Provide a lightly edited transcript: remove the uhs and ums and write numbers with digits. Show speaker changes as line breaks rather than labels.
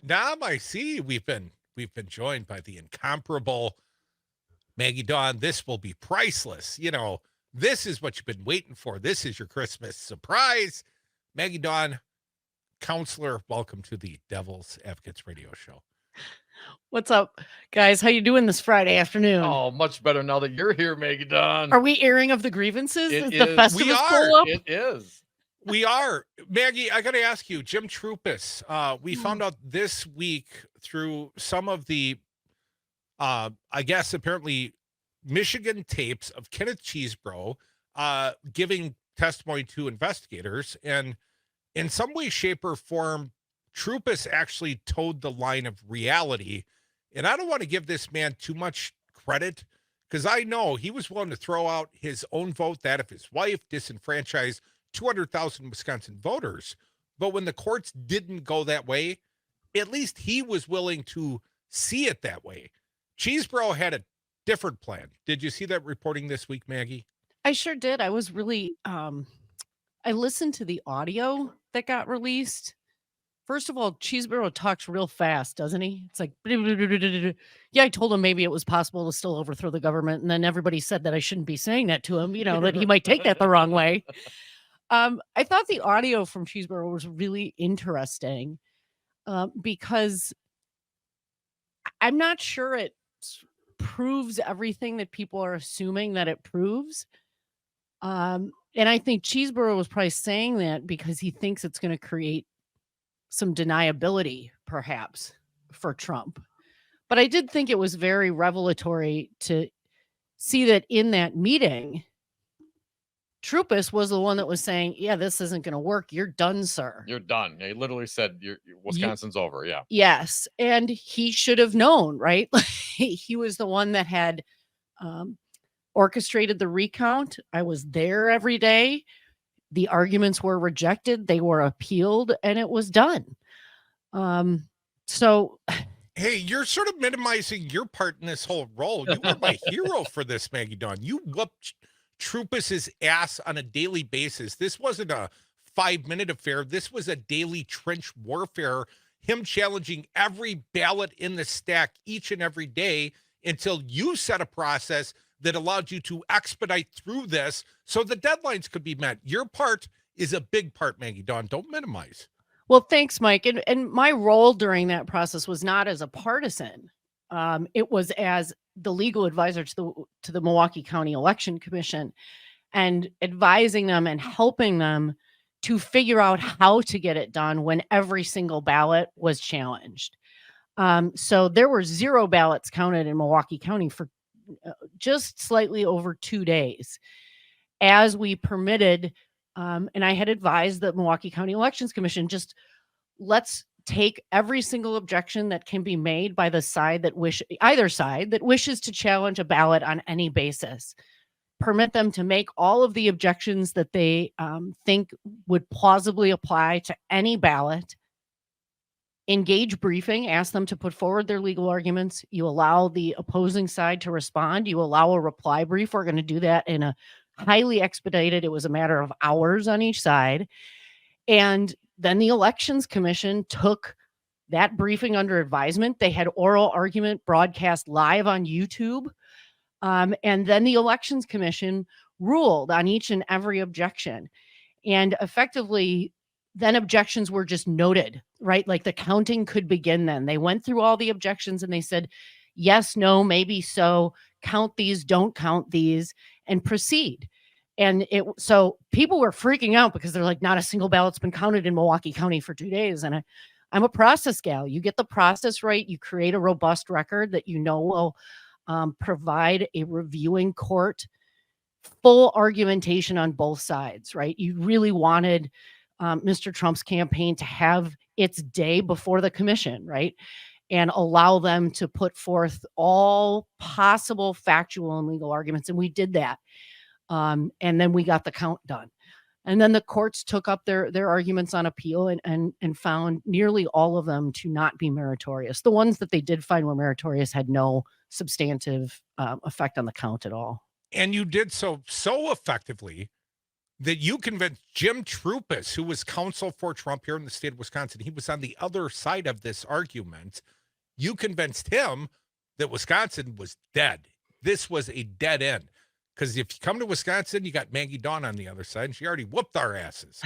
Nam, I see we've been joined by the incomparable Maggie Daun. This will be priceless. This is what you've been waiting for. This is your Christmas surprise. Maggie Daun, counselor, welcome to the Devil's Advocates Radio Show.
What's up, guys? How you doing this Friday afternoon?
Oh, much better now that you're here, Maggie Daun.
Are we airing of the grievances?
It
Is the
is.
Festivus
We are.
pull up?
It is.
We are. Maggie, I got to ask you, Jim Troupis, we found out this week through some of the, I guess, apparently Michigan tapes of Kenneth Cheesebro giving testimony to investigators. And in some way, shape, or form, Troupis actually towed the line of reality. And I don't want to give this man too much credit because I know he was willing to throw out his own vote, that of his wife, disenfranchise 200,000 Wisconsin voters. But when the courts didn't go that way, at least he was willing to see it that way. Cheesebro had a different plan. Did you see that reporting this week, Maggie?
I sure did. I was really, I listened to the audio that got released. First of all, Cheesebro talks real fast, doesn't he? It's like, yeah, I told him maybe it was possible to still overthrow the government. And then everybody said that I shouldn't be saying that to him, that he might take that the wrong way. I thought the audio from Cheesebro was really interesting because I'm not sure it proves everything that people are assuming that it proves. And I think Cheesebro was probably saying that because he thinks it's going to create some deniability, perhaps, for Trump. But I did think it was very revelatory to see that in that meeting, Troupis was the one that was saying, yeah, this isn't going to work. You're done, sir.
You're done. He literally said, Wisconsin's over. Yeah.
Yes. And he should have known, right? He was the one that had orchestrated the recount. I was there every day. The arguments were rejected. They were appealed, and it was done. So,
hey, you're sort of minimizing your part in this whole role. You were my hero for this, Maggie Daun. You whooped Troupis' ass on a daily basis. This wasn't a 5-minute affair. This was a daily trench warfare, him challenging every ballot in the stack each and every day until you set a process that allowed you to expedite through this so the deadlines could be met. Your part is a big part, Maggie Daun. Don't minimize.
Well, thanks, Mike. And my role during that process was not as a partisan. It was as the legal advisor to the Milwaukee County Election Commission and advising them and helping them to figure out how to get it done when every single ballot was challenged. So there were 0 ballots counted in Milwaukee County for just slightly over 2 days as we permitted. And I had advised the Milwaukee County Elections Commission, just let's take every single objection that can be made by the side that either side that wishes to challenge a ballot on any basis. Permit them to make all of the objections that they think would plausibly apply to any ballot. Engage briefing, ask them to put forward their legal arguments. You allow the opposing side to respond. You allow a reply brief. We're going to do that in a highly expedited. It was a matter of hours on each side. And then the Elections Commission took that briefing under advisement. They had oral argument broadcast live on YouTube. And then the Elections Commission ruled on each and every objection. And effectively, then objections were just noted, right? Like the counting could begin then. They went through all the objections and they said, yes, no, maybe so, count these, don't count these, and proceed. And so people were freaking out because they're like, not a single ballot's been counted in Milwaukee County for 2 days. And I'm a process gal. You get the process right. You create a robust record that will provide a reviewing court full argumentation on both sides, right? You really wanted Mr. Trump's campaign to have its day before the commission, right? And allow them to put forth all possible factual and legal arguments. And we did that. And then we got the count done. And then the courts took up their arguments on appeal and found nearly all of them to not be meritorious. The ones that they did find were meritorious had no substantive effect on the count at all.
And you did so effectively that you convinced Jim Troupis, who was counsel for Trump here in the state of Wisconsin. He was on the other side of this argument. You convinced him that Wisconsin was dead. This was a dead end. Because if you come to Wisconsin, you got Maggie Daun on the other side, and she already whooped our asses.